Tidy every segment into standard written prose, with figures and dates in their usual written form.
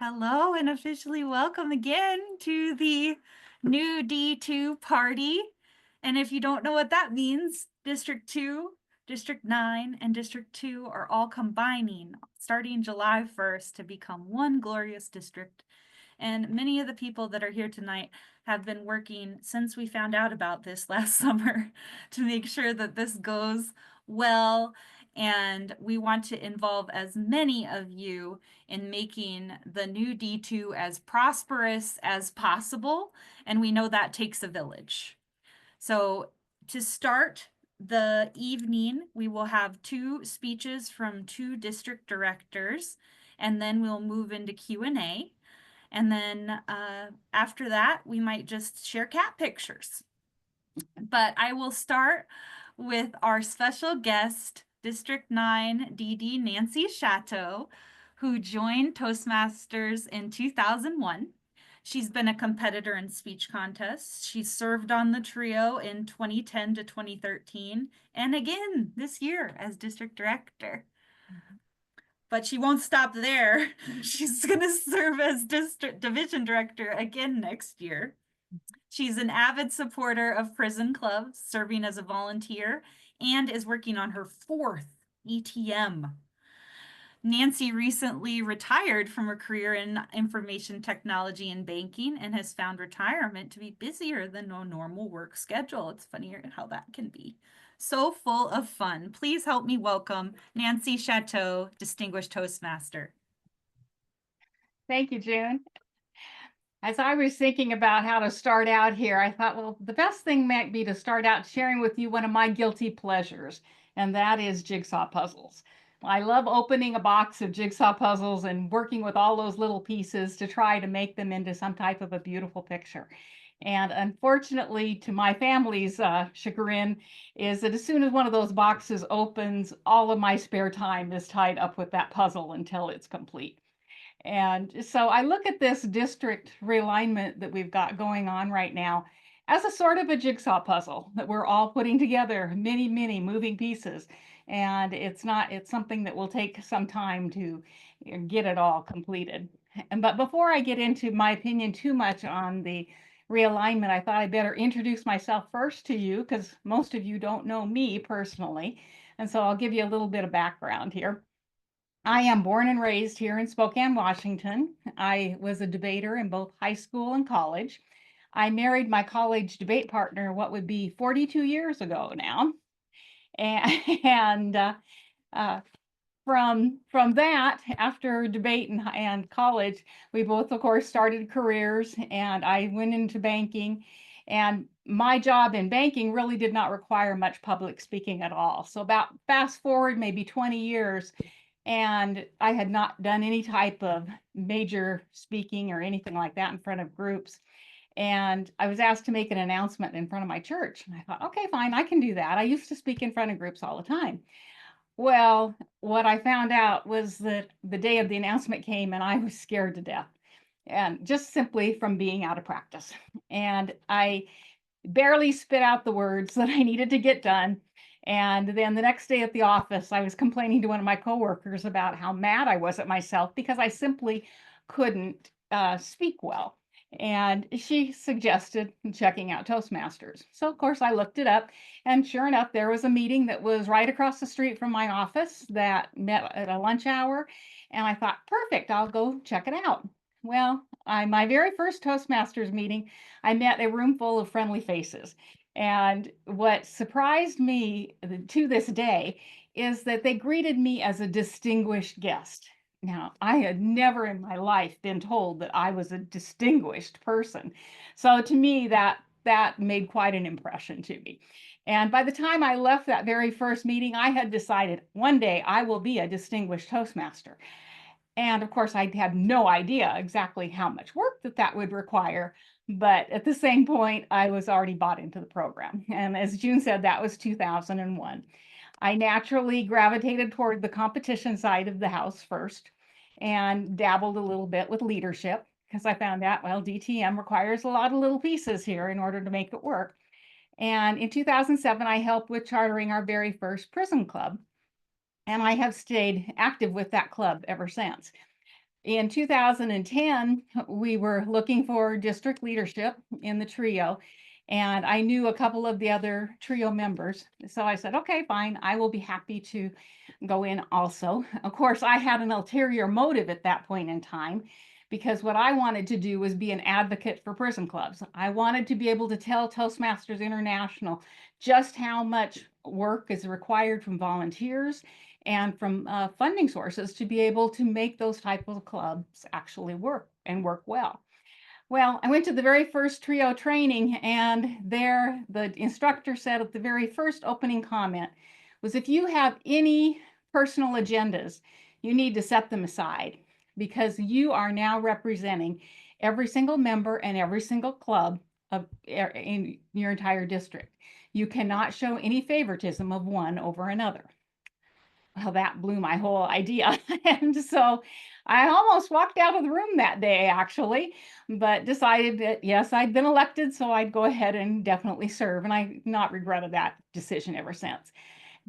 Hello and officially welcome again to the new D2 party. And if you don't know what that means, District 2, District 9, and District 2 are all combining starting July 1st to become one glorious district. And many of the people that are here tonight have been working since we found out about this last summer to make sure that this goes well. And we want to involve as many of you in making the new D2 as prosperous as possible. And we know that takes a village. So to start the evening, we will have two speeches from two district directors, and then we'll move into Q&A. And then after that, we might just share cat pictures. But I will start with our special guest, District 9 DD Nancy Shatto, who joined Toastmasters in 2001. She's been a competitor in speech contests. She served on the trio in 2010 to 2013, and again this year as district director. But she won't stop there. She's going to serve as district division director again next year. She's an avid supporter of prison clubs, serving as a volunteer, and is working on her fourth ETM. Nancy recently retired from a career in information technology and banking and has found retirement to be busier than a normal work schedule. It's funny how that can be. So full of fun. Please help me welcome Nancy Shatto, Distinguished Toastmaster. Thank you, June. As I was thinking about how to start out here, I thought, well, the best thing might be to start out sharing with you one of my guilty pleasures, and that is jigsaw puzzles. I love opening a box of jigsaw puzzles and working with all those little pieces to try to make them into some type of a beautiful picture. And unfortunately, to my family's chagrin, is that as soon as one of those boxes opens, all of my spare time is tied up with that puzzle until it's complete. And so I look at this district realignment that we've got going on right now as a sort of a jigsaw puzzle that we're all putting together, many, many moving pieces. And it's something that will take some time to get it all completed. But before I get into my opinion too much on the realignment, I thought I'd better introduce myself first to you because most of you don't know me personally. And so I'll give you a little bit of background here. I am born and raised here in Spokane, Washington. I was a debater in both high school and college. I married my college debate partner, what would be 42 years ago now. And from that, after debate and college, we both, of course, started careers, and I went into banking. And my job in banking really did not require much public speaking at all. So about fast forward maybe 20 years, and I had not done any type of major speaking or anything like that in front of groups. And I was asked to make an announcement in front of my church. And I thought, okay, fine, I can do that. I used to speak in front of groups all the time. Well, what I found out was that the day of the announcement came and I was scared to death, and just simply from being out of practice. And I barely spit out the words that I needed to get done. And then the next day at the office, I was complaining to one of my coworkers about how mad I was at myself because I simply couldn't speak well. And she suggested checking out Toastmasters. So, of course, I looked it up. And sure enough, there was a meeting that was right across the street from my office that met at a lunch hour. And I thought, perfect, I'll go check it out. Well, my very first Toastmasters meeting, I met a room full of friendly faces. And what surprised me to this day is that they greeted me as a distinguished guest. Now, I had never in my life been told that I was a distinguished person. So to me, that made quite an impression to me. And by the time I left that very first meeting, I had decided one day I will be a distinguished Toastmaster. And of course, I had no idea exactly how much work that would require. But at the same point, I was already bought into the program. And as June said, that was 2001. I naturally gravitated toward the competition side of the house first and dabbled a little bit with leadership because I found out, well, DTM requires a lot of little pieces here in order to make it work. And in 2007, I helped with chartering our very first prison club. And I have stayed active with that club ever since. in 2010, we were looking for district leadership in the trio, and I knew a couple of the other trio members. So I said, okay, fine, I will be happy to go in also. Of course, I had an ulterior motive at that point in time, because what I wanted to do was be an advocate for prison clubs. I wanted to be able to tell Toastmasters International just how much work is required from volunteers and from funding sources to be able to make those type of clubs actually work and work well. Well, I went to the very first trio training, and there the instructor said at the very first opening comment was, if you have any personal agendas, you need to set them aside, because you are now representing every single member and every single club in your entire district. You cannot show any favoritism of one over another. Well, that blew my whole idea. And so I almost walked out of the room that day, actually, but decided that, yes, I'd been elected, so I'd go ahead and definitely serve. And I've not regretted that decision ever since.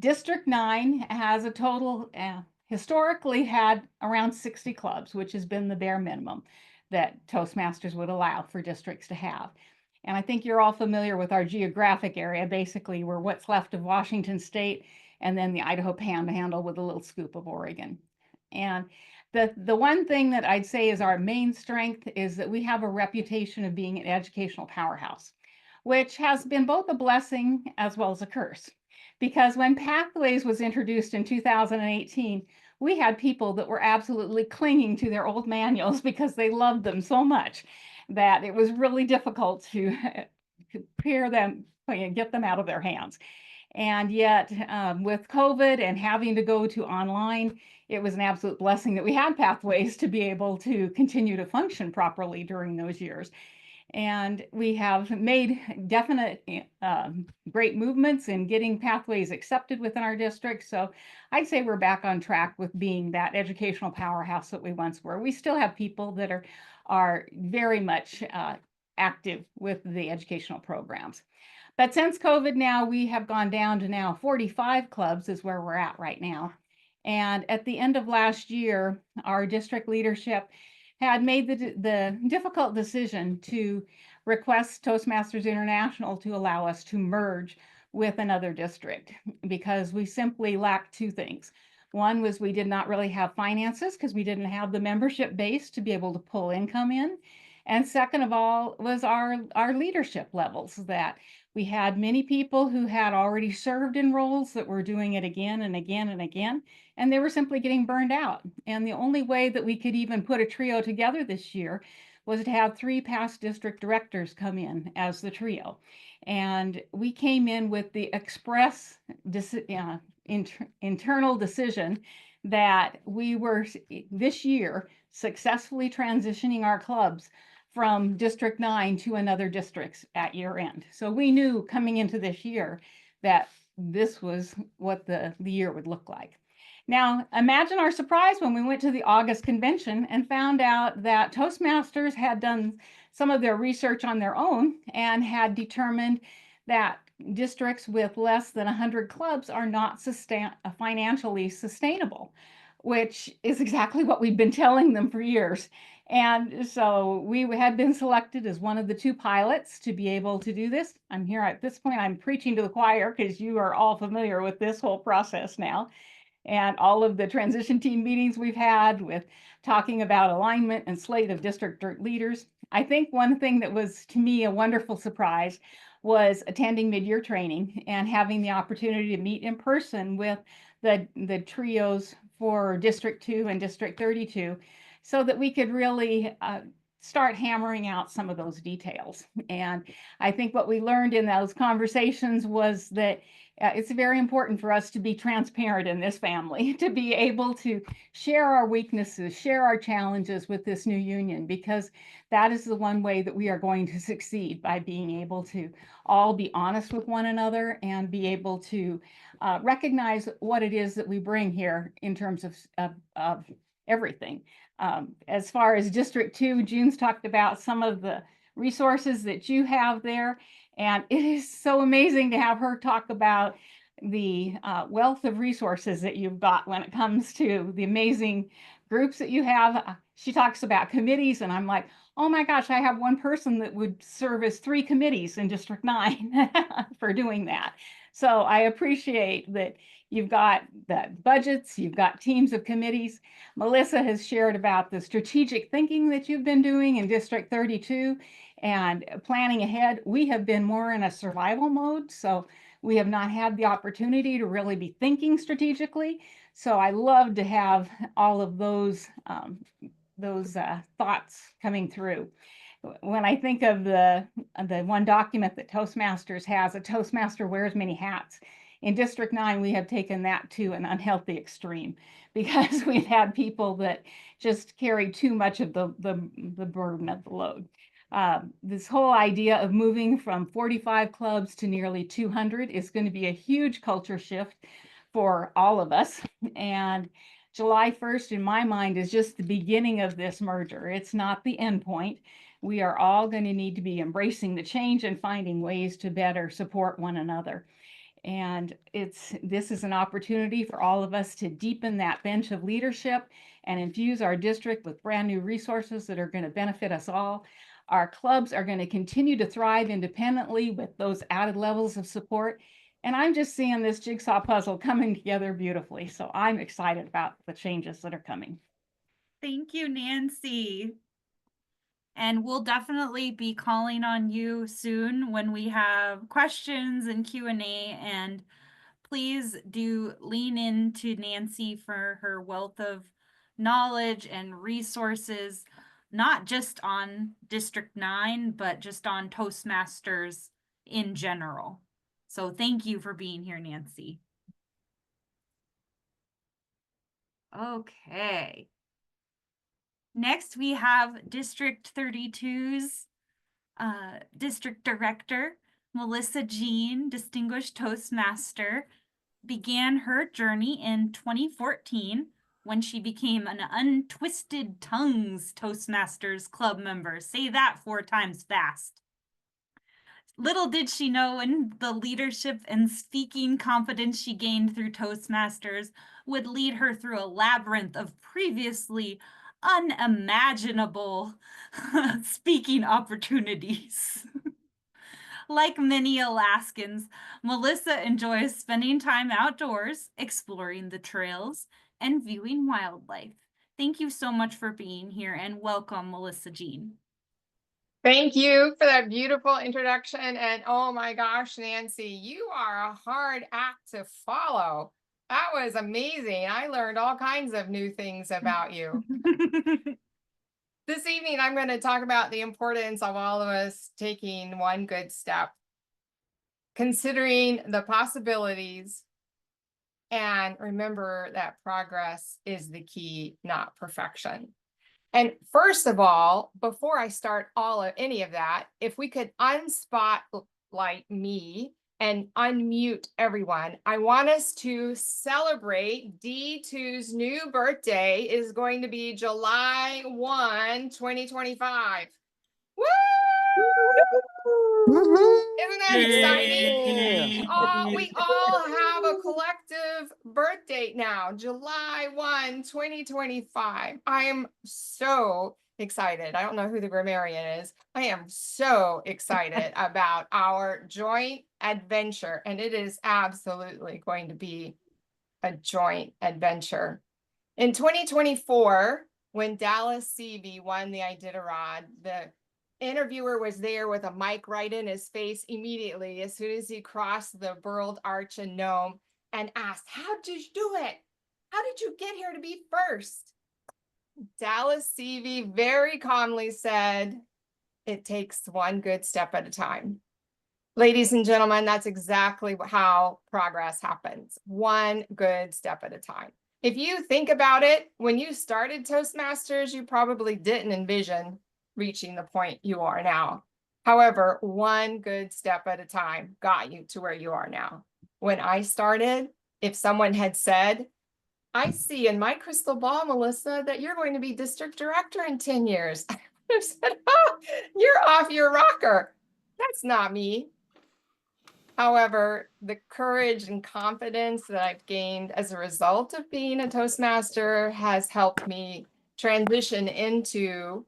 District 9 has a total, historically had around 60 clubs, which has been the bare minimum that Toastmasters would allow for districts to have. And I think you're all familiar with our geographic area. Basically, we're what's left of Washington State, and then the Idaho Panhandle with a little scoop of Oregon. And the one thing that I'd say is our main strength is that we have a reputation of being an educational powerhouse, which has been both a blessing as well as a curse. Because when Pathways was introduced in 2018, we had people that were absolutely clinging to their old manuals because they loved them so much that it was really difficult to prepare them, get them out of their hands. And yet, with COVID and having to go to online, it was an absolute blessing that we had Pathways to be able to continue to function properly during those years. And we have made definite great movements in getting Pathways accepted within our district. So I'd say we're back on track with being that educational powerhouse that we once were. We still have people that are very much active with the educational programs. But since COVID now, we have gone down to now 45 clubs is where we're at right now. And at the end of last year, our district leadership had made the difficult decision to request Toastmasters International to allow us to merge with another district, because we simply lacked two things. One was we did not really have finances because we didn't have the membership base to be able to pull income in. And second of all was our leadership levels, that we had many people who had already served in roles that were doing it again and again and again, and they were simply getting burned out. And the only way that we could even put a trio together this year was to have 3 past district directors come in as the trio. And we came in with the express internal decision that we were this year successfully transitioning our clubs from District 9 to another district at year end. So we knew coming into this year that this was what the year would look like. Now, imagine our surprise when we went to the August convention and found out that Toastmasters had done some of their research on their own and had determined that districts with less than 100 clubs are not financially sustainable, which is exactly what we've been telling them for years. And so we had been selected as one of the 2 pilots to be able to do this. I'm here at this point, I'm preaching to the choir because you are all familiar with this whole process now. And all of the transition team meetings we've had with talking about alignment and slate of district leaders. I think one thing that was to me a wonderful surprise was attending mid-year training and having the opportunity to meet in person with the trios for District 2 and District 32, so that we could really start hammering out some of those details. And I think what we learned in those conversations was that it's very important for us to be transparent in this family, to be able to share our weaknesses, share our challenges with this new union, because that is the one way that we are going to succeed, by being able to all be honest with one another and be able to recognize what it is that we bring here in terms of everything. As far as District 2, June's talked about some of the resources that you have there. And it is so amazing to have her talk about the wealth of resources that you've got when it comes to the amazing groups that you have. She talks about committees, and I'm like, oh my gosh, I have one person that would serve as 3 committees in District 9 for doing that. So I appreciate that you've got the budgets, you've got teams of committees. Melissa has shared about the strategic thinking that you've been doing in District 32 and planning ahead. We have been more in a survival mode, so we have not had the opportunity to really be thinking strategically. So I love to have all of those thoughts coming through. When I think of the one document that Toastmasters has, a Toastmaster wears many hats. In District 9, we have taken that to an unhealthy extreme because we've had people that just carry too much of the burden of the load. This whole idea of moving from 45 clubs to nearly 200 is going to be a huge culture shift for all of us. And July 1st, in my mind, is just the beginning of this merger. It's not the end point. We are all going to need to be embracing the change and finding ways to better support one another. And this is an opportunity for all of us to deepen that bench of leadership and infuse our district with brand new resources that are going to benefit us all. Our clubs are going to continue to thrive independently with those added levels of support. And I'm just seeing this jigsaw puzzle coming together beautifully. So I'm excited about the changes that are coming. Thank you, Nancy. And we'll definitely be calling on you soon when we have questions and Q&A. And please do lean into Nancy for her wealth of knowledge and resources, not just on District 9, but just on Toastmasters in general. So thank you for being here, Nancy. Okay. Next, we have District 32's District Director, Melissa Jean, Distinguished Toastmaster, began her journey in 2014 when she became an Untwisted Tongues Toastmasters Club member. Say that 4 times fast. Little did she know, in the leadership and speaking confidence she gained through Toastmasters would lead her through a labyrinth of previously unimaginable speaking opportunities. Like many Alaskans, Melissa enjoys spending time outdoors, exploring the trails, and viewing wildlife. Thank you so much for being here, and welcome, Melissa Jean. Thank you for that beautiful introduction. And oh my gosh, Nancy, you are a hard act to follow. That was amazing. I learned all kinds of new things about you. This evening, I'm going to talk about the importance of all of us taking one good step, considering the possibilities, and remember that progress is the key, not perfection. And first of all, before I start any of that, if we could unspotlight me and unmute everyone, I want us to celebrate D2's new birthday is going to be July 1, 2025. Woo! Isn't that exciting? We all have a collective birth date now, July 1, 2025. I am so excited. I don't know who the grammarian is. I am so excited about our joint adventure, and it is absolutely going to be a joint adventure. In 2024, when Dallas CV won the Iditarod, the interviewer was there with a mic right in his face immediately as soon as he crossed the Burled Arch and Nome and asked, "How did you do it? How did you get here to be first?" Dallas CV very calmly said, "It takes one good step at a time." Ladies and gentlemen, that's exactly how progress happens. One good step at a time. If you think about it, when you started Toastmasters, you probably didn't envision reaching the point you are now. However, one good step at a time got you to where you are now. When I started, if someone had said, "I see in my crystal ball, Melissa, that you're going to be district director in 10 years," I would have said, "Oh, you're off your rocker. That's not me." However, the courage and confidence that I've gained as a result of being a Toastmaster has helped me transition into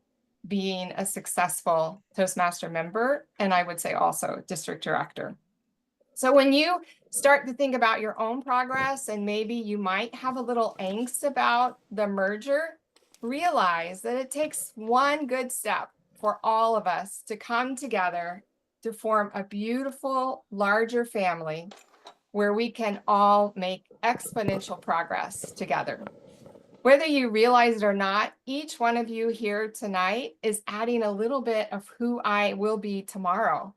being a successful Toastmaster member, and I would say also district director. So when you start to think about your own progress, and maybe you might have a little angst about the merger, realize that it takes one good step for all of us to come together to form a beautiful, larger family where we can all make exponential progress together. Whether you realize it or not, each one of you here tonight is adding a little bit of who I will be tomorrow.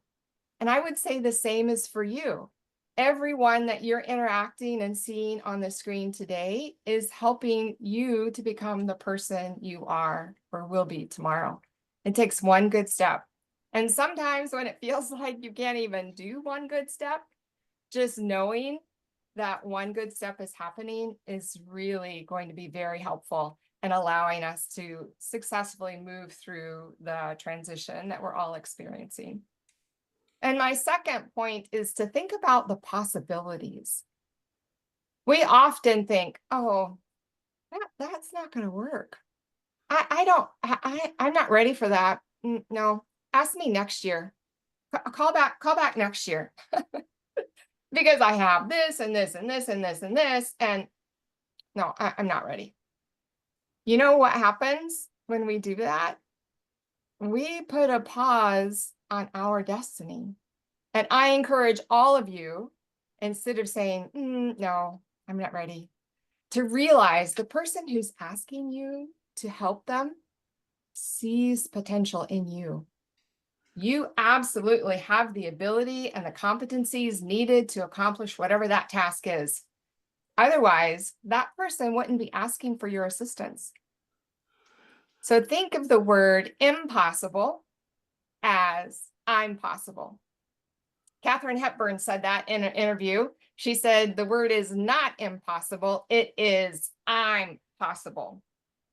And I would say the same is for you. Everyone that you're interacting and seeing on the screen today is helping you to become the person you are or will be tomorrow. It takes one good step. And sometimes when it feels like you can't even do one good step, just knowing that one good step is happening is really going to be very helpful and allowing us to successfully move through the transition that we're all experiencing. And my second point is to think about the possibilities. We often think, oh, that's not going to work. I'm not ready for that. No, ask me next year. Call back next year. Because I have this and this and this and this and this. And no, I'm not ready. You know what happens when we do that? We put a pause on our destiny. And I encourage all of you, instead of saying, no, I'm not ready, to realize the person who's asking you to help them sees potential in you. You absolutely have the ability and the competencies needed to accomplish whatever that task is. Otherwise, that person wouldn't be asking for your assistance. So think of the word impossible as I'm possible. Katharine Hepburn said that in an interview. She said, the word is not impossible, it is I'm possible.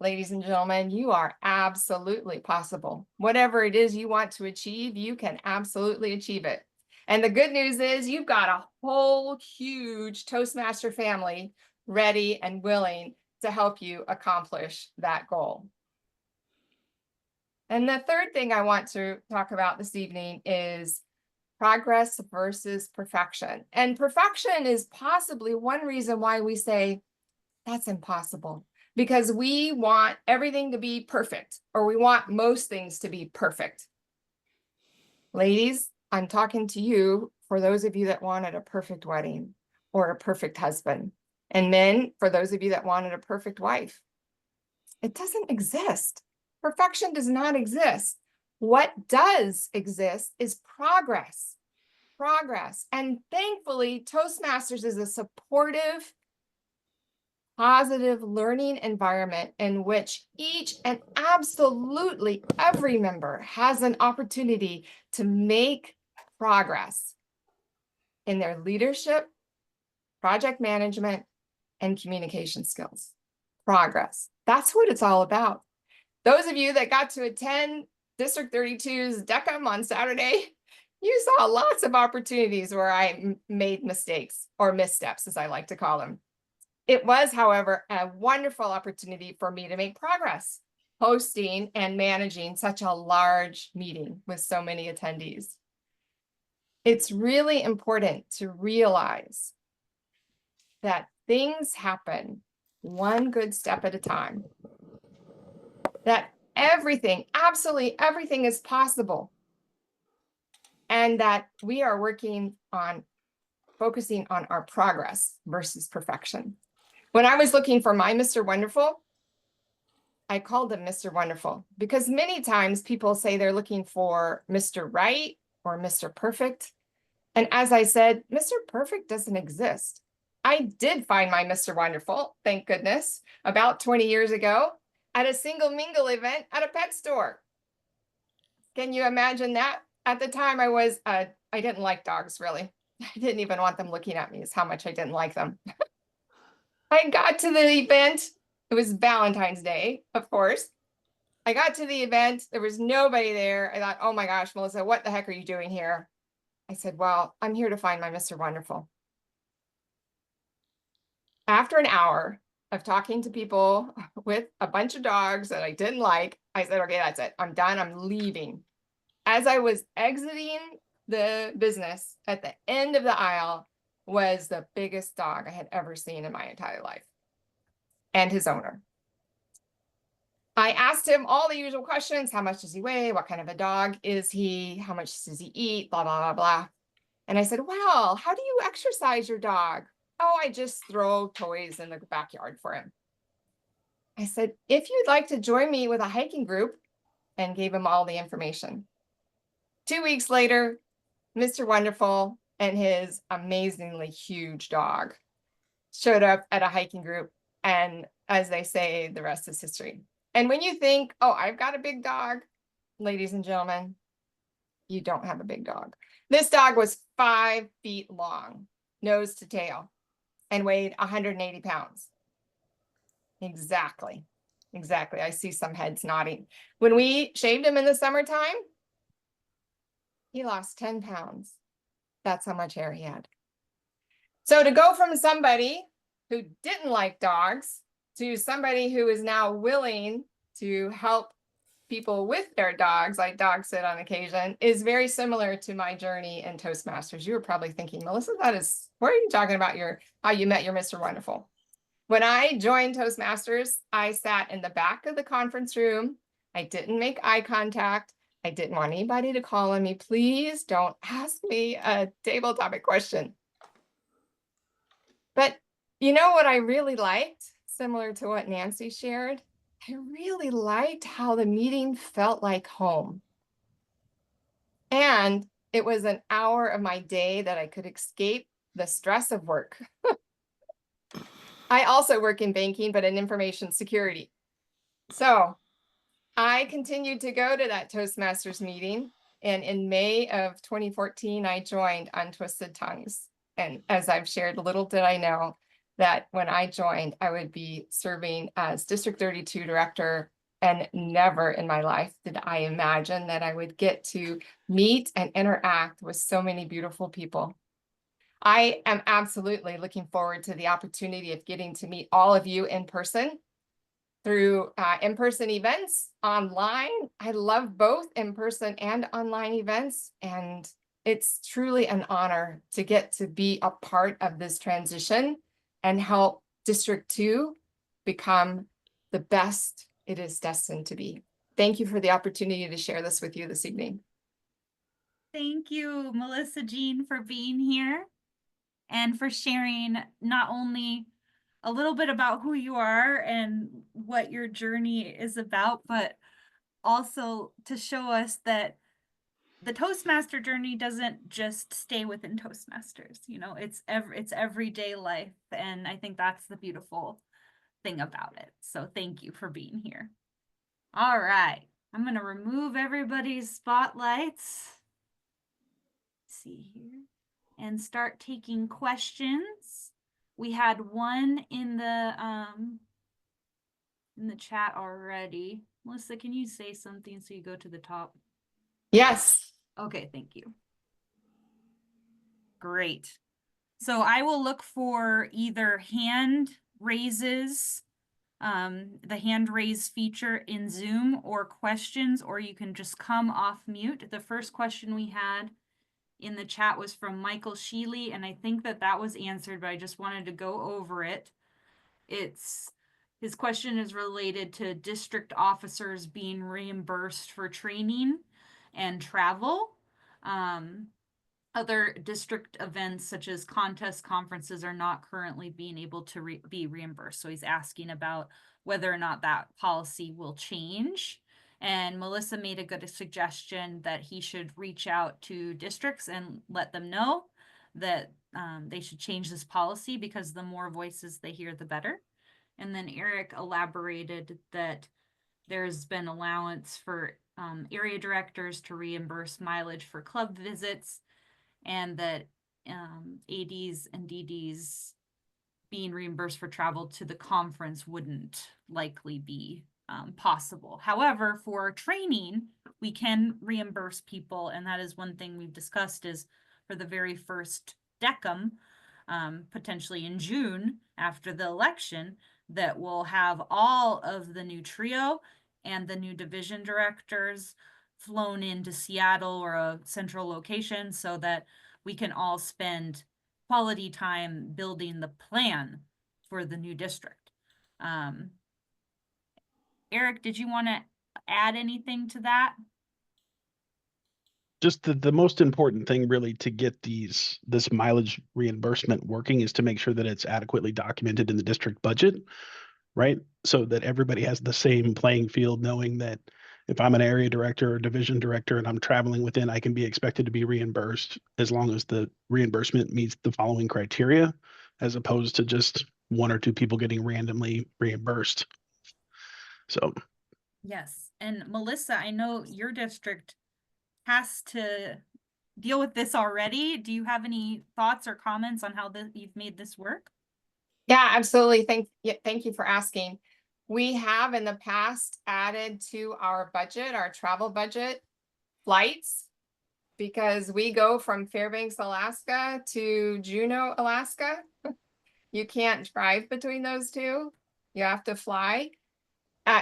Ladies and gentlemen, you are absolutely possible. Whatever it is you want to achieve, you can absolutely achieve it. And the good news is you've got a whole huge Toastmaster family ready and willing to help you accomplish that goal. And the third thing I want to talk about this evening is progress versus perfection. And perfection is possibly one reason why we say that's impossible, because we want everything to be perfect, or we want most things to be perfect. Ladies, I'm talking to you for those of you that wanted a perfect wedding or a perfect husband. And men, for those of you that wanted a perfect wife. It doesn't exist. Perfection does not exist. What does exist is progress. Progress. And thankfully, Toastmasters is a supportive, positive learning environment in which each and absolutely every member has an opportunity to make progress in their leadership, project management, and communication skills. Progress. That's what it's all about. Those of you that got to attend District 32's DECM on Saturday, you saw lots of opportunities where I made mistakes, or missteps, as I like to call them. It was, however, a wonderful opportunity for me to make progress, hosting and managing such a large meeting with so many attendees. It's really important to realize that things happen one good step at a time, that everything, absolutely everything is possible, and that we are working on focusing on our progress versus perfection. When I was looking for my Mr. Wonderful, I called him Mr. Wonderful because many times people say they're looking for Mr. Right or Mr. Perfect. And as I said, Mr. Perfect doesn't exist. I did find my Mr. Wonderful, thank goodness, about 20 years ago at a single mingle event at a pet store. Can you imagine that? At the time I didn't like dogs, really. I didn't even want them looking at me, is how much I didn't like them. I got to the event. It was Valentine's Day, of course. I got to the event. There was nobody there. I thought, oh my gosh, Melissa, what the heck are you doing here? I said, well, I'm here to find my Mr. Wonderful. After an hour of talking to people with a bunch of dogs that I didn't like, I said, okay, that's it. I'm done. I'm leaving. As I was exiting the business, at the end of the aisle was the biggest dog I had ever seen in my entire life, and his owner. I asked him all the usual questions. How much does he weigh? What kind of a dog is he? How much does he eat? Blah, blah, blah, blah. And I said, well, how do you exercise your dog? Oh, I just throw toys in the backyard for him. I said, if you'd like to join me with a hiking group, and gave him all the information. 2 weeks later, Mr. Wonderful and his amazingly huge dog showed up at a hiking group. And as they say, the rest is history. And when you think, oh, I've got a big dog, ladies and gentlemen, you don't have a big dog. This dog was 5 feet long, nose to tail, and weighed 180 pounds. Exactly. Exactly. I see some heads nodding. When we shaved him in the summertime, he lost 10 pounds. That's how much hair he had. So to go from somebody who didn't like dogs to somebody who is now willing to help people with their dogs, like dog sit on occasion, is very similar to my journey in Toastmasters. You were probably thinking, Melissa, what are you talking about how you met your Mr. Wonderful? When I joined Toastmasters, I sat in the back of the conference room. I didn't make eye contact. I didn't want anybody to call on me. Please don't ask me a table topic question. But you know what I really liked, similar to what Nancy shared? I really liked how the meeting felt like home. And it was an hour of my day that I could escape the stress of work. I also work in banking, but in information security. So I continued to go to that Toastmasters meeting. And in May of 2014, I joined Untwisted Tongues. And as I've shared, little did I know that when I joined, I would be serving as District 32 Director. And never in my life did I imagine that I would get to meet and interact with so many beautiful people. I am absolutely looking forward to the opportunity of getting to meet all of you in person through in-person events, online. I love both in-person and online events, and it's truly an honor to get to be a part of this transition and help District 2 become the best it is destined to be. Thank you for the opportunity to share this with you this evening. Thank you, Melissa Jean, for being here and for sharing not only a little bit about who you are and what your journey is about, but also to show us that the Toastmaster journey doesn't just stay within Toastmasters. You know, it's everyday life. And I think that's the beautiful thing about it. So thank you for being here. All right. I'm going to remove everybody's spotlights. Let's see here. And start taking questions. We had one in the chat already. Melissa, can you say something so you go to the top? Yes. Okay, thank you. Great. So I will look for either hand raises, the hand raise feature in Zoom, or questions, or you can just come off mute. The first question we had in the chat was from Michael Sheely, and I think that was answered, but I just wanted to go over it. His question is related to district officers being reimbursed for training and travel. Other district events such as contests, conferences are not currently being able to be reimbursed. So he's asking about whether or not that policy will change. And Melissa made a good suggestion that he should reach out to districts and let them know that they should change this policy, because the more voices they hear, the better. And then Eric elaborated that there's been allowance for area directors to reimburse mileage for club visits, and that ADs and DDs being reimbursed for travel to the conference wouldn't likely be possible. However, for training, we can reimburse people, and that is one thing we've discussed, is for the very first decum, potentially in June after the election, that will have all of the new trio and the new division directors flown into Seattle or a central location so that we can all spend quality time building the plan for the new district. Eric, did you want to add anything to that? Just the most important thing really to get this mileage reimbursement working is to make sure that it's adequately documented in the district budget, right? So that everybody has the same playing field, knowing that if I'm an area director or division director and I'm traveling within, I can be expected to be reimbursed as long as the reimbursement meets the following criteria, as opposed to just one or two people getting randomly reimbursed. So Yes. And Melissa, I know your district has to deal with this already. Do you have any thoughts or comments on how you've made this work? Yeah, absolutely. Thank you for asking. We have in the past added to our budget, our travel budget, flights, because we go from Fairbanks, Alaska to Juneau, Alaska. You can't drive between those two. You have to fly.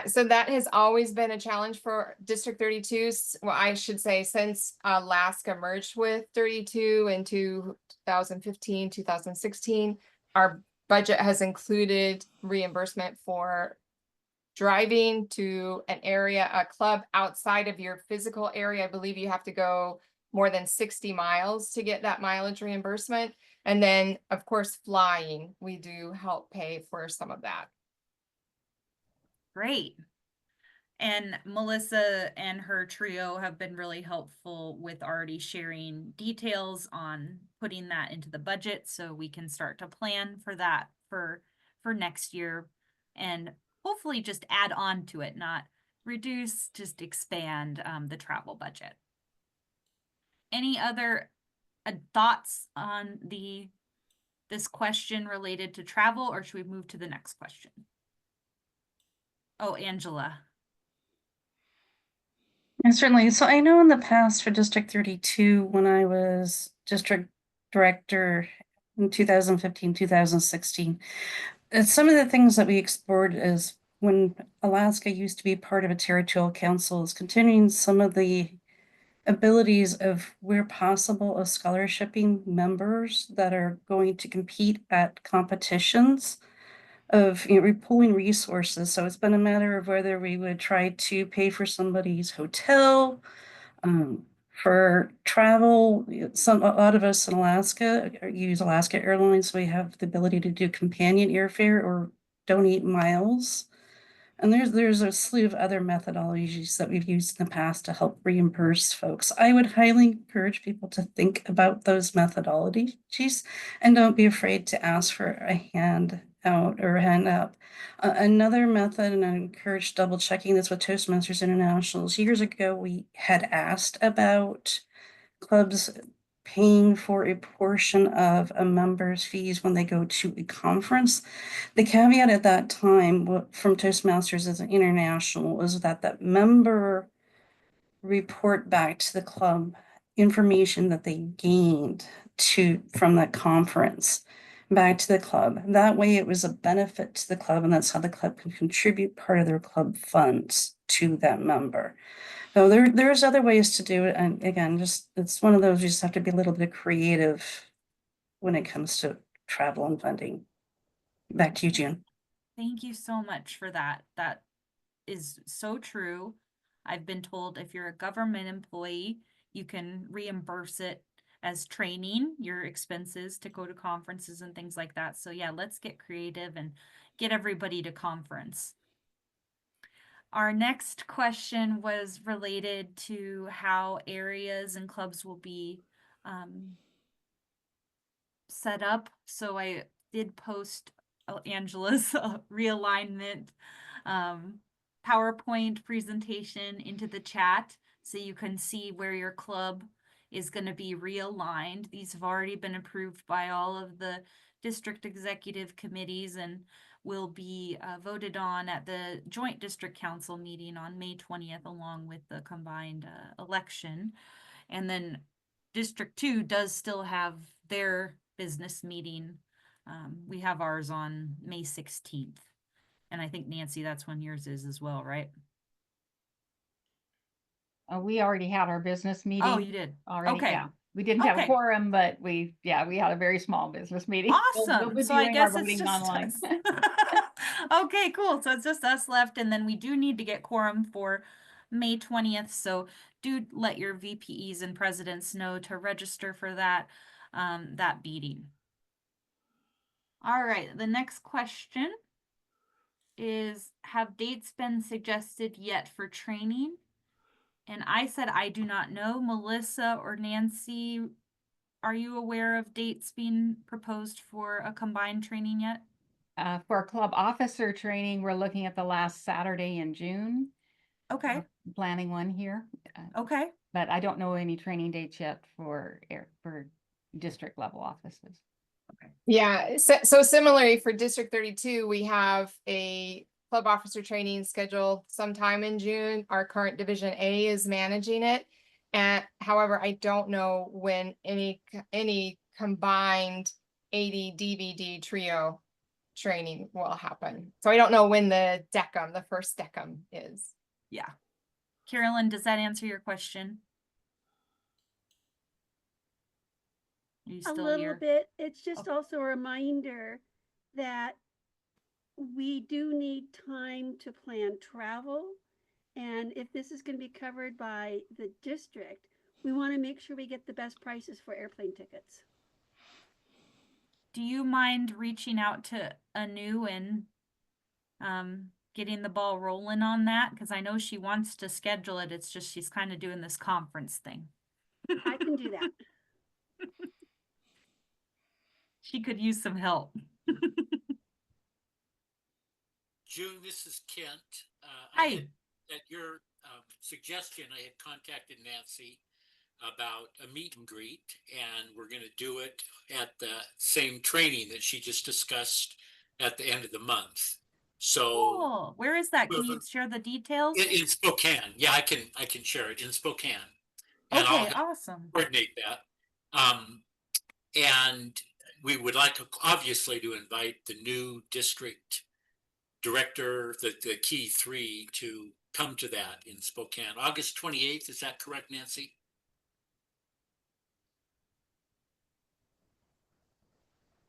So that has always been a challenge for District 32. Well, I should say since Alaska merged with 32 in 2015, 2016, our budget has included reimbursement for driving to an area, a club outside of your physical area. I believe you have to go more than 60 miles to get that mileage reimbursement. And then, of course, flying, we do help pay for some of that. Great. And Melissa and her trio have been really helpful with already sharing details on putting that into the budget so we can start to plan for that for next year and hopefully just add on to it, not reduce, just expand the travel budget. Any other thoughts on this question related to travel, or should we move to the next question? Oh, Angela. Certainly. So I know in the past for District 32, when I was district director in 2015, 2016, some of the things that we explored is when Alaska used to be part of a territorial council is continuing some of the abilities of where possible of scholarshiping members that are going to compete at competitions of pooling resources. So it's been a matter of whether we would try to pay for somebody's hotel, for travel. A lot of us in Alaska use Alaska Airlines. So we have the ability to do companion airfare or donate miles. And there's a slew of other methodologies that we've used in the past to help reimburse folks. I would highly encourage people to think about those methodologies and don't be afraid to ask for a hand out or hand up. Another method, and I encourage double checking this with Toastmasters Internationals. Years ago, we had asked about clubs paying for a portion of a member's fees when they go to a conference. The caveat at that time from Toastmasters as an international was that that member report back to the club information that they gained from that conference back to the club. That way it was a benefit to the club, and that's how the club can contribute part of their club funds to that member. So there's other ways to do it. And again, it's one of those, you just have to be a little bit creative when it comes to travel and funding. Back to you, June. Thank you so much for that. That is so true. I've been told if you're a government employee, you can reimburse it as training, your expenses to go to conferences and things like that. So yeah, let's get creative and get everybody to conference. Our next question was related to how areas and clubs will be set up. So I did post Angela's realignment PowerPoint presentation into the chat so you can see where your club is going to be realigned. These have already been approved by all of the district executive committees and will be voted on at the joint district council meeting on May 20th, along with the combined election. And then District 2 does still have their business meeting. We have ours on May 16th. And I think Nancy, that's when yours is as well, right? We already had our business meeting. Oh, you did? Already, Okay. yeah. We didn't have a Okay. quorum, but we had a very small business meeting. We'll Awesome. be So I doing our guess it's voting just online. us. Okay, cool. So it's just us left, and then we do need to get quorum for May 20th. So do let your VPEs and presidents know to register for that meeting. All right, the next question is, have dates been suggested yet for training? And I said, I do not know. Melissa or Nancy, are you aware of dates being proposed for a combined training yet? For club officer training, we're looking at the last Saturday in June. Okay. Planning one here. Okay. But I don't know any training dates yet for district level offices. Okay. Yeah, so similarly for District 32, we have a club officer training scheduled sometime in June. Our current Division A is managing it. And however, I don't know when any combined 80 DVD trio training will happen. So I don't know when the first DECM is. Yeah. Carolyn, does that answer your question? Are you A still little here? bit. It's just also a reminder that we do need time to plan travel. And if this is going to be covered by the district, we want to make sure we get the best prices for airplane tickets. Do you mind reaching out to Anu and getting the ball rolling on that? Because I know she wants to schedule it. It's just she's kind of doing this conference thing. I can do that. She could use some help. June, this is Kent. Hi. At your suggestion, I had contacted Nancy about a meet and greet, and we're going to do it at the same training that she just discussed at the end of the month. So Cool. Where is that? Can you share the details? in Spokane. Yeah, I can share it in Spokane. And Okay, I'll awesome. coordinate that. And we would like obviously to invite the new district director, the key three, to come to that in Spokane. August 28th, is that correct, Nancy?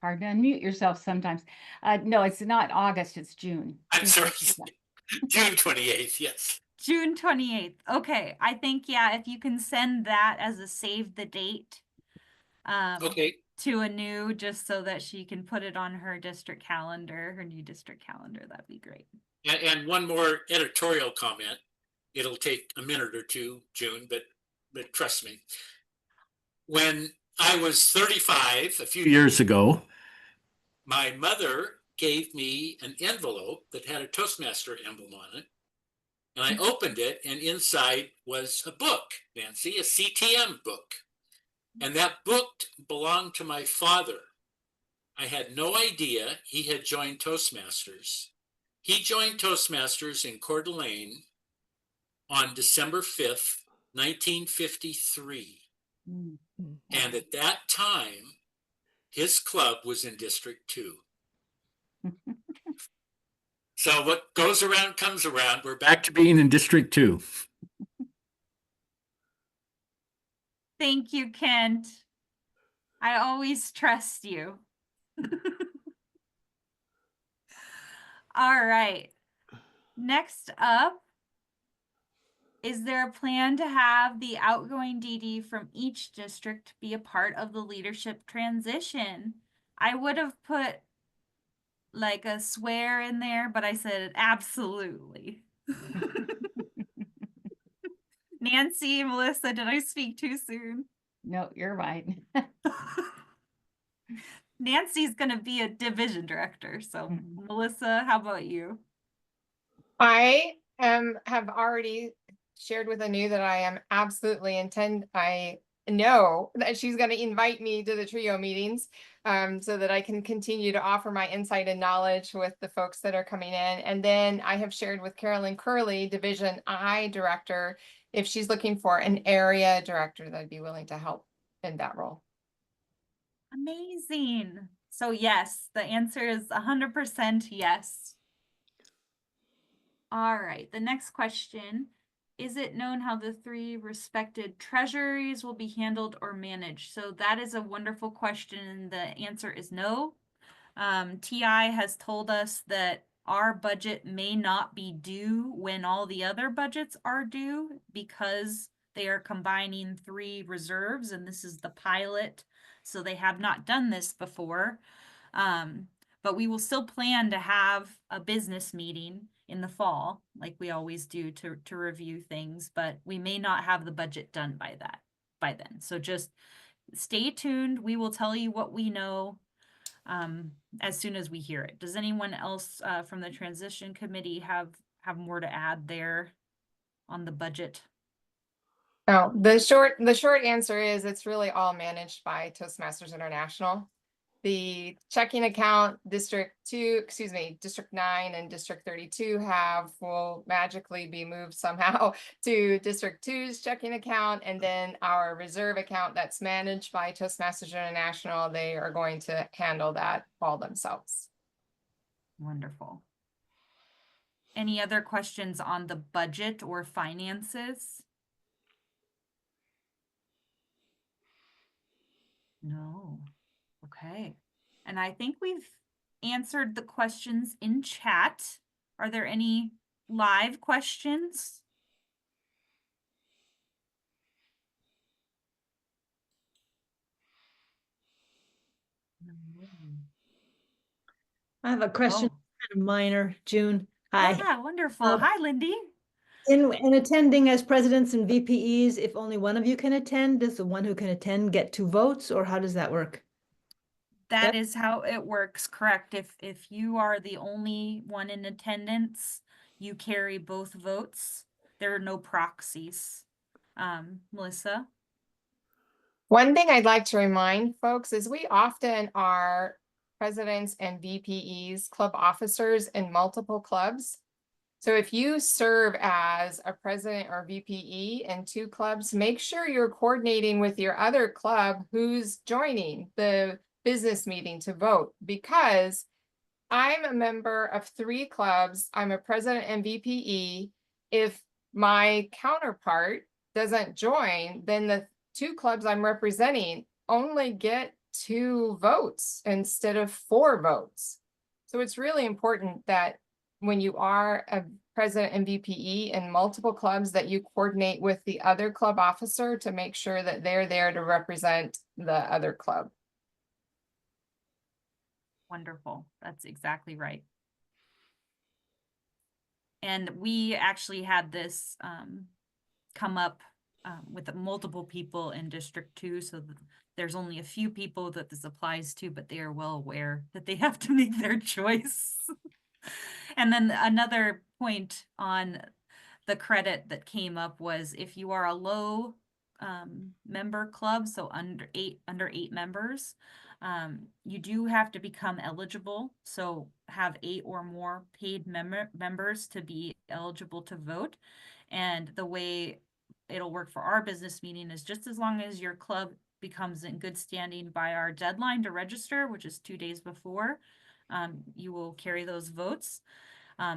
Hard to unmute yourself sometimes. No, it's not August, it's June. I'm sorry, June 28th, yes. June 28th. Okay, I think, yeah, if you can send that as a save the date Okay. to Anu, just so that she can put it on her district calendar, her new district calendar, that'd be great. And one more editorial comment. It'll take a minute or two, June, but trust me. When I was 35, a few years ago, my mother gave me an envelope that had a Toastmaster emblem on it. And I opened it, and inside was a book, Nancy, a CTM book. And that book belonged to my father. I had no idea he had joined Toastmasters. He joined Toastmasters in Coeur d'Alene on December 5th, 1953. Mm-hmm. And at that time, his club was in District 2. So what goes around comes around. We're back to being in District 2. Thank you, Kent. I always trust you. All right. Next up, is there a plan to have the outgoing DD from each district be a part of the leadership transition? I would have put like a swear in there, but I said absolutely. Nancy, Melissa, did I speak too soon? No, you're right. Nancy's going to be a division director. So Melissa, how about you? I have already shared with Anu that I am absolutely I know that she's going to invite me to the trio meetings so that I can continue to offer my insight and knowledge with the folks that are coming in. And then I have shared with Carolyn Curley, Division I director, if she's looking for an area director that'd be willing to help in that role. Amazing. So yes, the answer is 100% yes. All right, the next question. Is it known how the three respected treasuries will be handled or managed? So that is a wonderful question, and the answer is no. TI has told us that our budget may not be due when all the other budgets are due because they are combining three reserves, and this is the pilot. So they have not done this before. But we will still plan to have a business meeting in the fall, like we always do to review things, but we may not have the budget done by then. So just stay tuned. We will tell you what we know as soon as we hear it. Does anyone else from the transition committee have more to add there on the budget? No, the short answer is it's really all managed by Toastmasters International. The checking account District 9 and District 32 will magically be moved somehow to District 2's checking account. And then our reserve account that's managed by Toastmasters International, they are going to handle that all themselves. Wonderful. Any other questions on the budget or finances? No. Okay. And I think we've answered the questions in chat. Are there any live questions? I have a question, Oh. kind of minor, June. Hi. Yeah, wonderful. Hi, Lindy. In attending as presidents and VPEs, if only one of you can attend, does the one who can attend get 2 votes, or how does that work? That is how it works, correct. If you are the only one in attendance, you carry both votes. There are no proxies. Melissa? One thing I'd like to remind folks is we often are presidents and VPEs, club officers in multiple clubs. So if you serve as a president or VPE in 2 clubs, make sure you're coordinating with your other club who's joining the business meeting to vote, because I'm a member of 3 clubs. I'm a president and VPE. If my counterpart doesn't join, then the 2 clubs I'm representing only get 2 votes instead of 4 votes. So it's really important that when you are a president and VPE in multiple clubs, that you coordinate with the other club officer to make sure that they're there to represent the other club. Wonderful. That's exactly right. And we actually had this come up with multiple people in District 2, so there's only a few people that this applies to, but they are well aware that they have to make their choice. And then another point on the credit that came up was if you are a low member club, so under eight members, you do have to become eligible. So have 8 or more paid members to be eligible to vote. And the way it'll work for our business meeting is just as long as your club becomes in good standing by our deadline to register, which is 2 days before, you will carry those votes.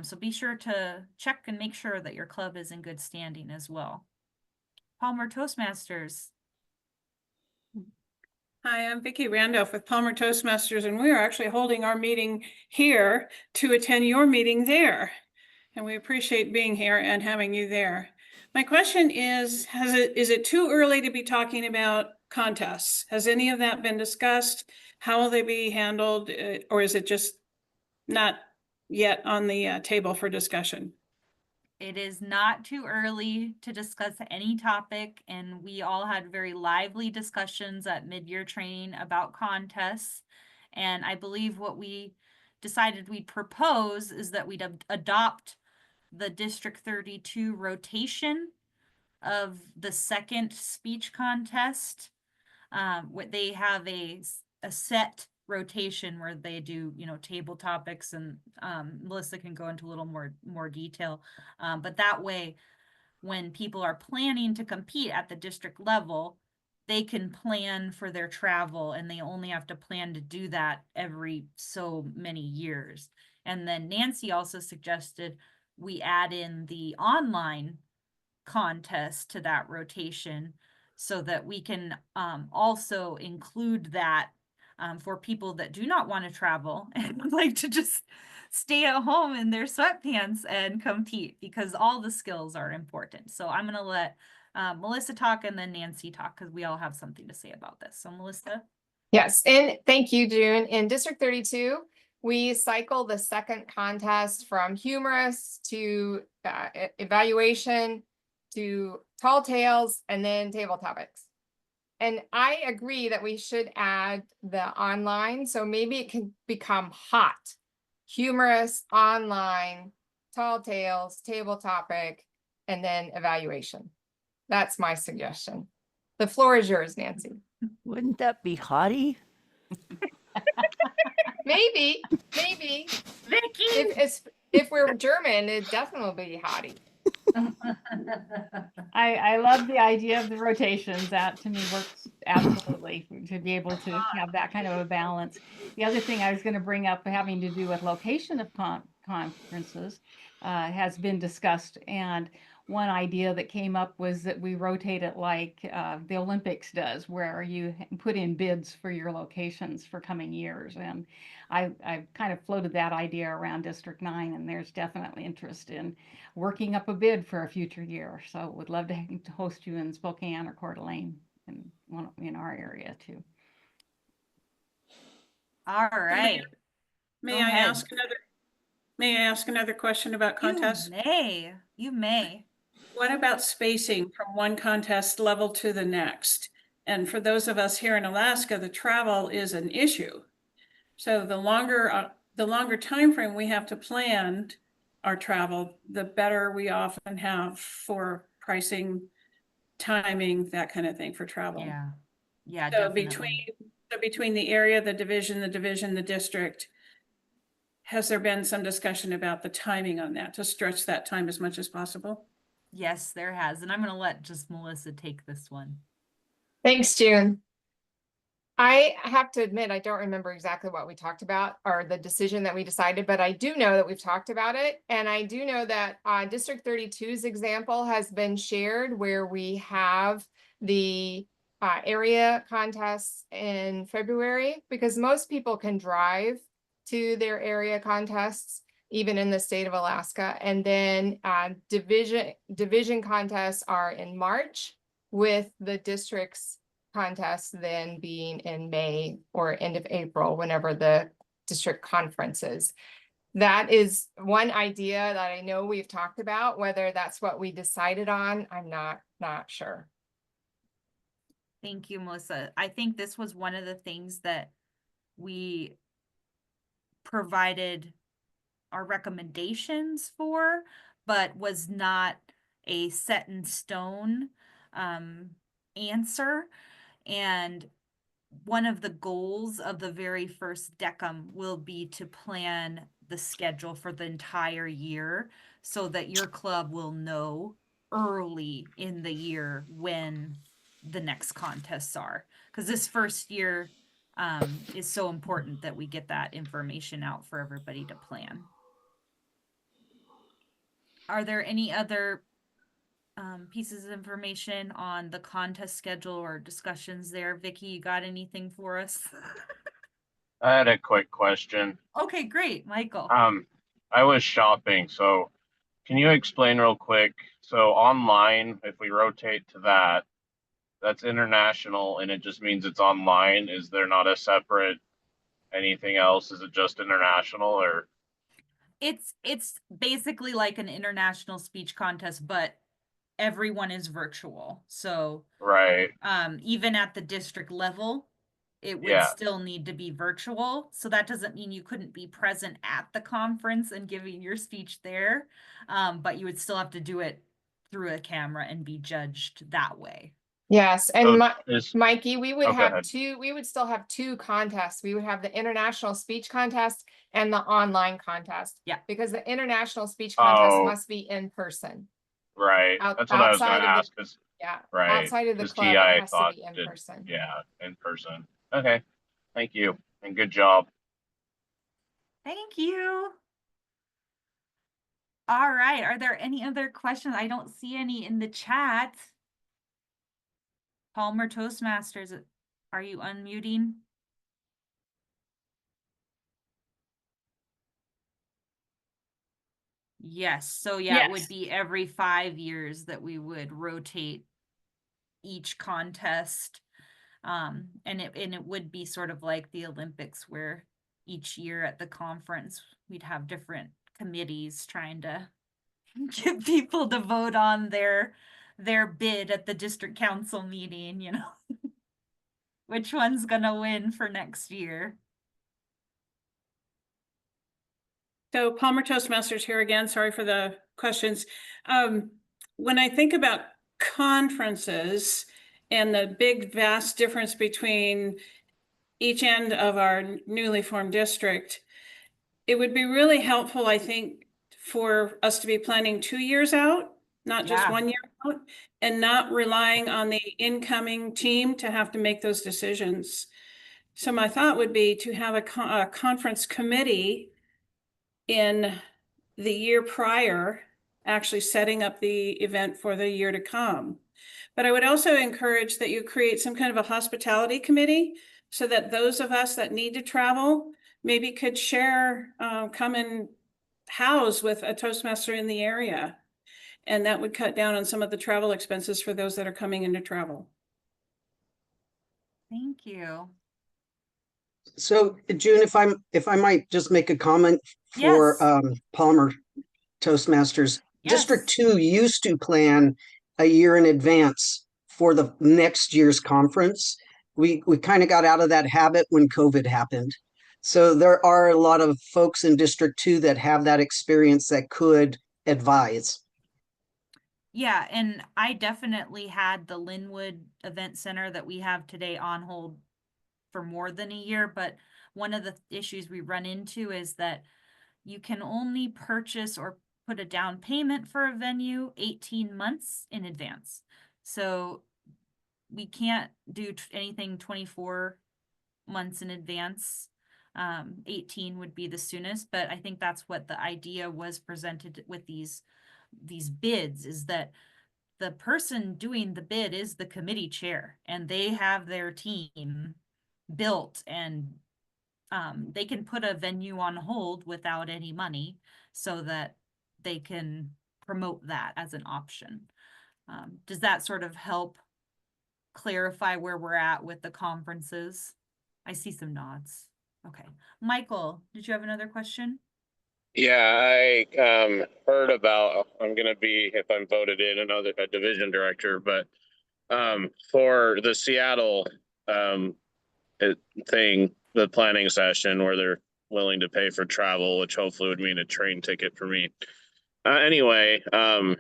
So be sure to check and make sure that your club is in good standing as well. Palmer Toastmasters. Hi, I'm Vicki Randolph with Palmer Toastmasters, and we are actually holding our meeting here to attend your meeting there. And we appreciate being here and having you there. My question is it too early to be talking about contests? Has any of that been discussed? How will they be handled? Or is it just not yet on the table for discussion? It is not too early to discuss any topic, and we all had very lively discussions at mid-year training about contests. And I believe what we decided we'd propose is that we'd adopt the District 32 rotation of the second speech contest. They have a set rotation where they do, table topics, and Melissa can go into a little more detail. But that way, when people are planning to compete at the district level, they can plan for their travel, and they only have to plan to do that every so many years. And then Nancy also suggested we add in the online contest to that rotation so that we can also include that for people that do not want to travel and would like to just stay at home in their sweatpants and compete, because all the skills are important. So I'm going to let Melissa talk and then Nancy talk, because we all have something to say about this. So Melissa. Yes, and thank you, June. In District 32, we cycle the second contest from humorous to evaluation to tall tales and then table topics. And I agree that we should add the online, so maybe it can become hot, humorous, online, tall tales, table topic, and then evaluation. That's my suggestion. The floor is yours, Nancy. Wouldn't that be hottie? Maybe. Vicky! If we're German, it definitely will be hottie. I love the idea of the rotations. That to me works absolutely, to be able to have that kind of a balance. The other thing I was going to bring up having to do with location of conferences has been discussed. And one idea that came up was that we rotate it like the Olympics does, where you put in bids for your locations for coming years. And I've kind of floated that idea around District 9, and there's definitely interest in working up a bid for a future year. So would love to host you in Spokane or Coeur d'Alene in our area too. All right. May I ask another question about contests? You may. What about spacing from one contest level to the next? And for those of us here in Alaska, the travel is an issue. So the longer time frame we have to plan our travel, the better we often have for pricing, timing, that kind of thing for travel. Yeah, So definitely. between the area, the division, the district, has there been some discussion about the timing on that to stretch that time as much as possible? Yes, there has. And I'm going to let just Melissa take this one. Thanks, June. I have to admit, I don't remember exactly what we talked about or the decision that we decided, but I do know that we've talked about it. And I do know that District 32's example has been shared, where we have the area contests in February, because most people can drive to their area contests, even in the state of Alaska. And then division contests are in March, with the districts contest then being in May or end of April, whenever the district conference is. That is one idea that I know we've talked about. Whether that's what we decided on, I'm not sure. Thank you, Melissa. I think this was one of the things that we provided our recommendations for, but was not a set in stone answer. And one of the goals of the very first DECM will be to plan the schedule for the entire year, so that your club will know early in the year when the next contests are. Because this first year is so important that we get that information out for everybody to plan. Are there any other pieces of information on the contest schedule or discussions there? Vicky, you got anything for us? I had a quick question. Okay, great. Michael. I was shopping, so can you explain real quick? So online, if we rotate to that, that's international and it just means it's online. Is there not a separate anything else? Is it just international, or? It's basically like an international speech contest, but everyone is virtual. So Right. Even at the district level, it would still need to be virtual. So that doesn't mean you couldn't be present at the conference and giving your speech there. But you would still have to do it through a camera and be judged that way. Yes, and Mikey, we would still have two contests. We would have the international speech contest and the online contest. Yeah. Because the international speech contest must be in person. Right. That's what I was going to ask. Yeah, Right. outside of the Because club, TI it has to thought be in did- person. Yeah, in person. Okay. Thank you and good job. Thank you. All right. Are there any other questions? I don't see any in the chat. Palmer Toastmasters, are you unmuting? Yes. So yeah, it would Yes. be every 5 years that we would rotate each contest. And it would be sort of like the Olympics, where each year at the conference we'd have different committees trying to get people to vote on their bid at the district council meeting, you know. Which one's gonna win for next year? So Palmer Toastmasters here again. Sorry for the questions. When I think about conferences and the big vast difference between each end of our newly formed district, it would be really helpful, I think, for us to be planning 2 years out, not just Yeah. 1 year out, and not relying on the incoming team to have to make those decisions. So my thought would be to have a conference committee in the year prior, actually setting up the event for the year to come. But I would also encourage that you create some kind of a hospitality committee so that those of us that need to travel maybe could share, come and house with a Toastmaster in the area. And that would cut down on some of the travel expenses for those that are coming into travel. Thank you. So June, if I might just make a comment for Yes. Palmer Toastmasters. Yes. District 2 used to plan a year in advance for the next year's conference. We kind of got out of that habit when COVID happened. So there are a lot of folks in District 2 that have that experience that could advise. Yeah, and I definitely had the Linwood Event Center that we have today on hold for more than a year, but one of the issues we run into is that you can only purchase or put a down payment for a venue 18 months in advance. So we can't do anything 24 months in advance. 18 would be the soonest, but I think that's what the idea was presented with these bids, is that the person doing the bid is the committee chair, and they have their team built, and they can put a venue on hold without any money so that they can promote that as an option. Does that sort of help clarify where we're at with the conferences? I see some nods. Okay. Michael, did you have another question? Yeah, I heard about, I'm gonna be, if I'm voted in, a division director, but for the Seattle thing, the planning session where they're willing to pay for travel, which hopefully would mean a train ticket for me. Anyway,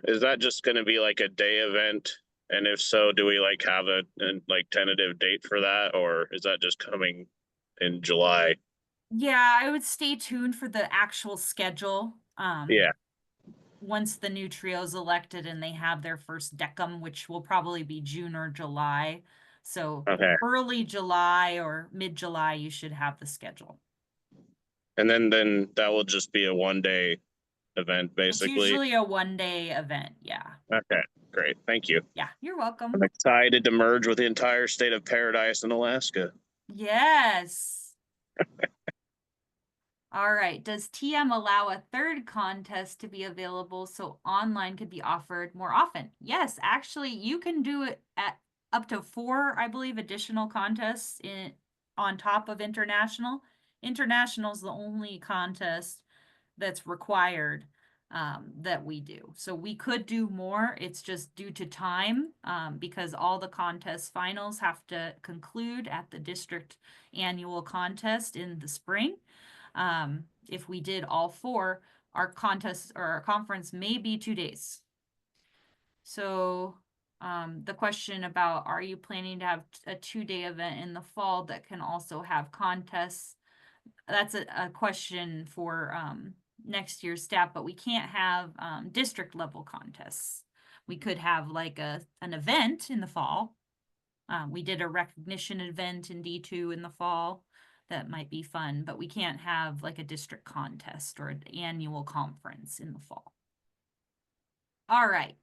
is that just gonna be like a day event? And if so, do we like have a like tentative date for that, or is that just coming in July? Yeah, I would stay tuned for the actual schedule. Yeah. Once the new trio's elected and they have their first decum, which will probably be June or July. So Okay. early July or mid-July, you should have the schedule. And then that will just be a 1-day event, basically. It's usually a 1-day event. Yeah. Okay, great. Thank you. Yeah, you're welcome. I'm excited to merge with the entire state of Paradise in Alaska. Yes. All right. Does TM allow a third contest to be available so online could be offered more often? Yes, actually, you can do it at up to 4, I believe, additional contests on top of international. International is the only contest that's required that we do. So we could do more. It's just due to time because all the contest finals have to conclude at the district annual contest in the spring. If we did all 4, our contest or our conference may be 2 days. So the question about, are you planning to have a 2-day event in the fall that can also have contests? That's a question for next year's staff, but we can't have district level contests. We could have like an event in the fall. We did a recognition event in D2 in the fall. That might be fun, but we can't have like a district contest or an annual conference in the fall. All right,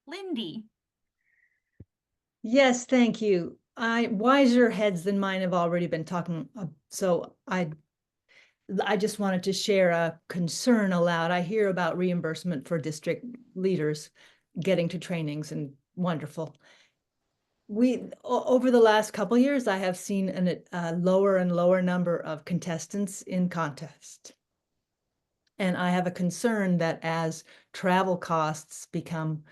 Lindy. Yes, thank you. Wiser heads than mine have already been talking, so I just wanted to share a concern aloud. I hear about reimbursement for district leaders getting to trainings, and wonderful. Over the last couple years, I have seen a lower and lower number of contestants in contest. And I have a concern that as travel costs become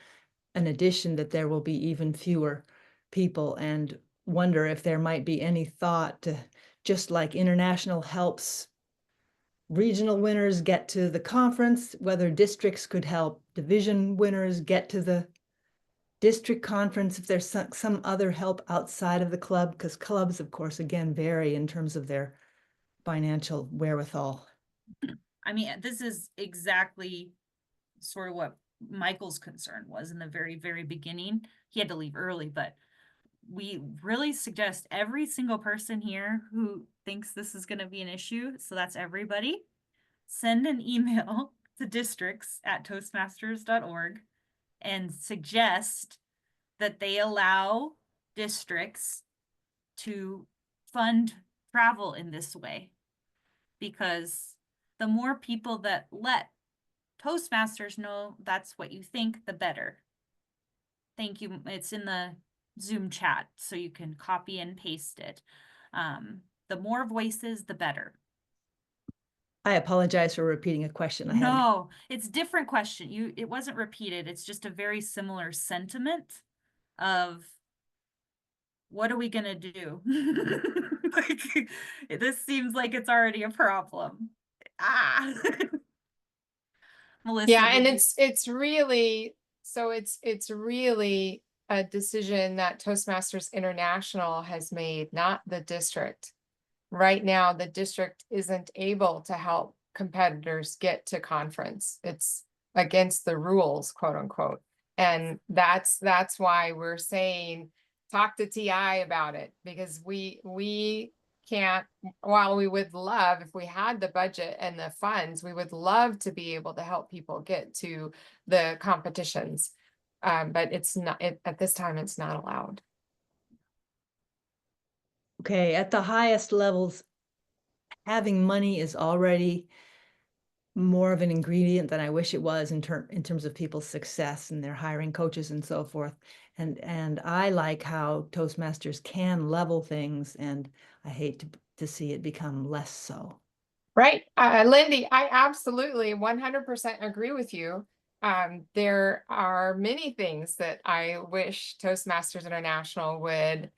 an addition, that there will be even fewer people, and wonder if there might be any thought to, just like international helps regional winners get to the conference, whether districts could help division winners get to the district conference, if there's some other help outside of the club, because clubs, of course, again, vary in terms of their financial wherewithal. I mean, this is exactly sort of what Michael's concern was in the very, very beginning. He had to leave early, but we really suggest every single person here who thinks this is going to be an issue, so that's everybody, send an email to districts@toastmasters.org and suggest that they allow districts to fund travel in this way. Because the more people that let Toastmasters know that's what you think, the better. Thank you. It's in the Zoom chat, so you can copy and paste it. The more voices, the better. I apologize for repeating a question I had. No, it's different question. It wasn't repeated. It's just a very similar sentiment of what are we gonna do? Like, this seems like it's already a problem. Melissa. Yeah, and it's really, so it's really a decision that Toastmasters International has made, not the district. Right now, the district isn't able to help competitors get to conference. It's against the rules, quote unquote. And that's why we're saying, talk to TI about it, because we can't, while we would love, if we had the budget and the funds, we would love to be able to help people get to the competitions. But it's not, at this time, it's not allowed. Okay, at the highest levels, having money is already more of an ingredient than I wish it was in terms of people's success, and their hiring coaches and so forth. And I like how Toastmasters can level things, and I hate to see it become less so. Right. Lindy, I absolutely 100% agree with you. There are many things that I wish Toastmasters International would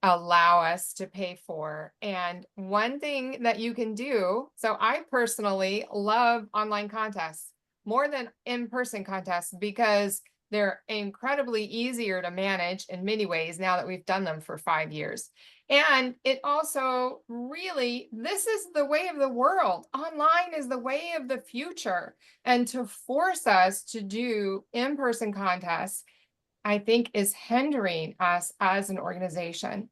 allow us to pay for. And one thing that you can do, so I personally love online contests more than in-person contests, because they're incredibly easier to manage in many ways now that we've done them for 5 years. And it also really, this is the way of the world. Online is the way of the future. And to force us to do in-person contests, I think, is hindering us as an organization.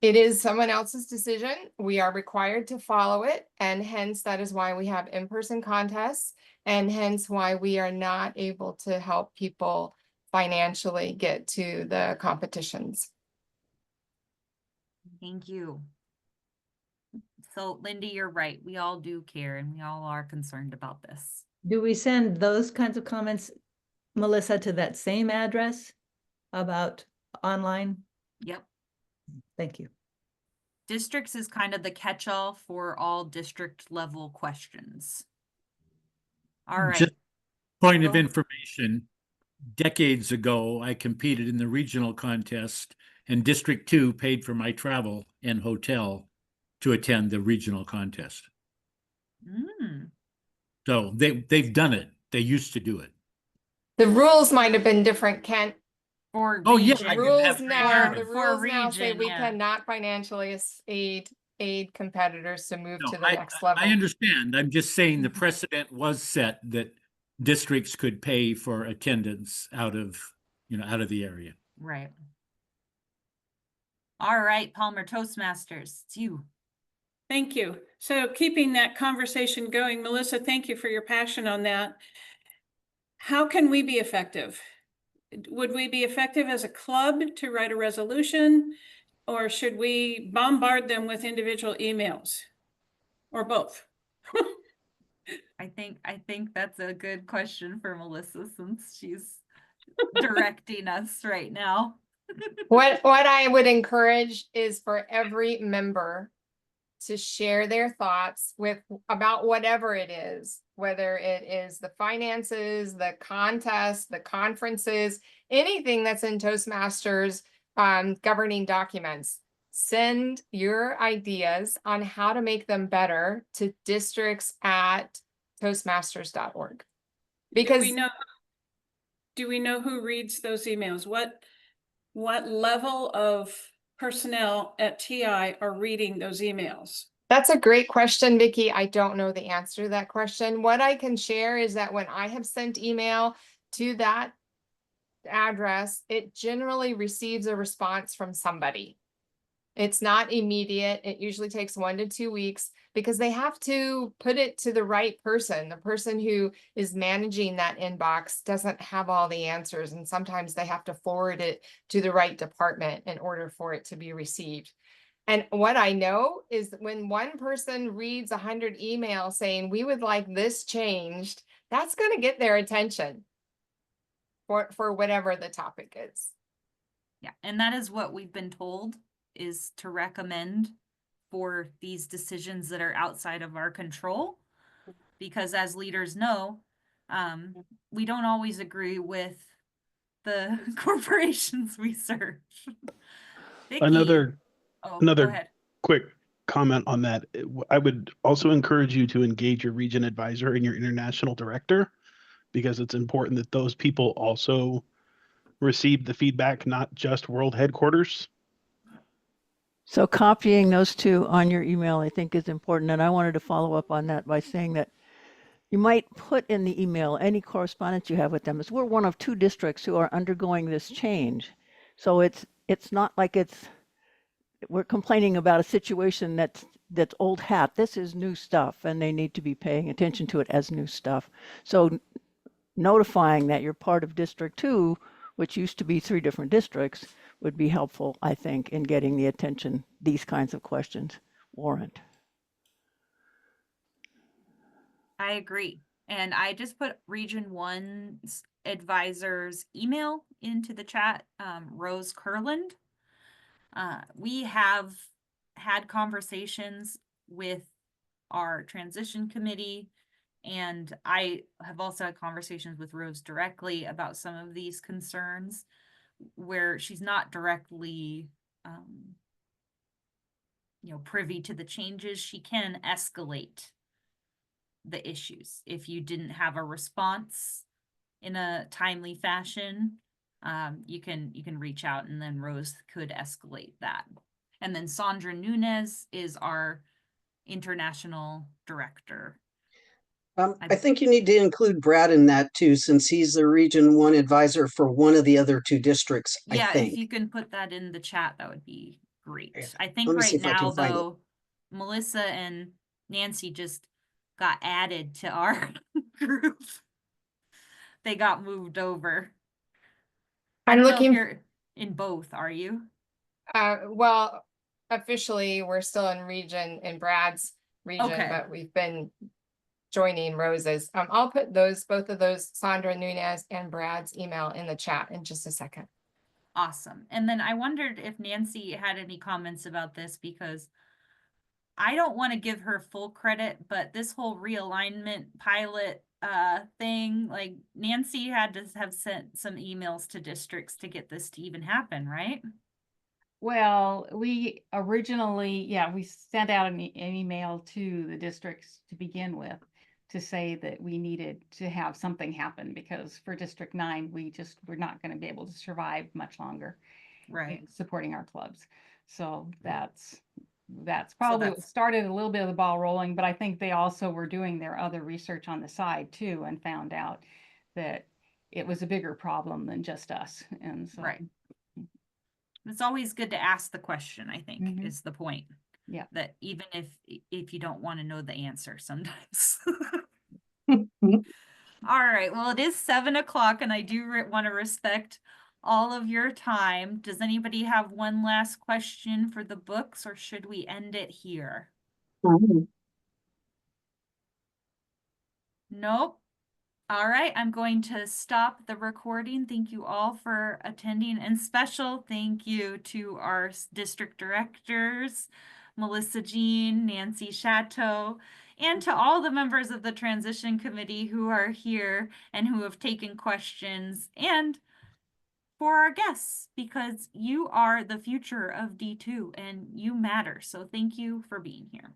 It is someone else's decision. We are required to follow it. And hence, that is why we have in-person contests. And hence why we are not able to help people financially get to the competitions. Thank you. So, Lindy, you're right. We all do care, and we all are concerned about this. Do we send those kinds of comments, Melissa, to that same address about online? Yep. Thank you. Districts is kind of the catch-all for all district level questions. All right. Just point of information, decades ago, I competed in the regional contest, and District 2 paid for my travel and hotel to attend the regional contest. So they've done it. They used to do it. The rules might have been different, Kent. Or oh yeah, the rules now say we yeah. cannot financially aid competitors to move to the next level. I understand. I'm just saying the precedent was set that districts could pay for attendance out of the area. Right. All right, Palmer Toastmasters, it's you. Thank you. So keeping that conversation going, Melissa, thank you for your passion on that. How can we be effective? Would we be effective as a club to write a resolution, or should we bombard them with individual emails, or both? I think that's a good question for Melissa, since she's directing us right now. What I would encourage is for every member to share their thoughts about whatever it is, whether it is the finances, the contest, the conferences, anything that's in Toastmasters governing documents. Send your ideas on how to make them better to districts@toastmasters.org. Because do we know who reads those emails? What level of personnel at TI are reading those emails? that's a great question, Vicki. I don't know the answer to that question. What I can share is that when I have sent email to that address, it generally receives a response from somebody. It's not immediate. It usually takes 1 to 2 weeks because they have to put it to the right person. The person who is managing that inbox doesn't have all the answers, and sometimes they have to forward it to the right department in order for it to be received. And what I know is that when one person reads 100 emails saying, we would like this changed, that's going to get their attention for whatever the topic is. Yeah, and that is what we've been told, is to recommend for these decisions that are outside of our control. Because as leaders know, we don't always agree with the corporations we serve. Vicki, Another go ahead. quick comment on that. I would also encourage you to engage your region advisor and your international director, because it's important that those people also receive the feedback, not just world headquarters. So copying those two on your email, I think, is important. And I wanted to follow up on that by saying that you might put in the email any correspondence you have with them, as we're one of 2 districts who are undergoing this change. So it's not like we're complaining about a situation that's old hat. This is new stuff, and they need to be paying attention to it as new stuff. So notifying that you're part of District 2, which used to be 3 different districts, would be helpful, I think, in getting the attention these kinds of questions warrant. I agree. And I just put Region 1's advisor's email into the chat, Rose Kurland. We have had conversations with our transition committee, and I have also had conversations with Rose directly about some of these concerns where she's not directly privy to the changes. She can escalate the issues if you didn't have a response in a timely fashion. You can reach out, and then Rose could escalate that. And then Sandra Nunez is our international director. I think you need to include Brad in that too, since he's the Region 1 advisor for one of the other 2 districts. Yeah, I think. if you can put that in the chat, that would be great. Yeah. I think Let me see right if I can now, find it. though, Melissa and Nancy just got added to our group. They got moved over. I don't know if you're in both, are you? Well, officially, we're still in Brad's region, Okay. but we've been joining Rose's. I'll put both of those, Sandra Nunez and Brad's email, in the chat in just a second. Awesome. And then I wondered if Nancy had any comments about this, because I don't want to give her full credit, but this whole realignment pilot thing, like Nancy had to have sent some emails to districts to get this to even happen, right? Well, we originally, we sent out an email to the districts to begin with to say that we needed to have something happen, because for District 9, we're not going to be able to survive much longer. Right. Supporting our clubs. So that's That's probably what that's- started a little bit of the ball rolling, but I think they also were doing their other research on the side too and found out that it was a bigger problem than just us. And so, Right. It's always good to ask the question, I think, Mhm. is the point. Yeah. That even if you don't want to know the answer sometimes. All right, well, it is 7 o'clock and I do want to respect all of your time. Does anybody have one last question for the books, or should we end it here? Nope. All right, I'm going to stop the recording. Thank you all for attending, and special thank you to our district directors, Melissa Jean, Nancy Shatto, and to all the members of the transition committee who are here and who have taken questions, and for our guests, because you are the future of D2 and you matter. So thank you for being here.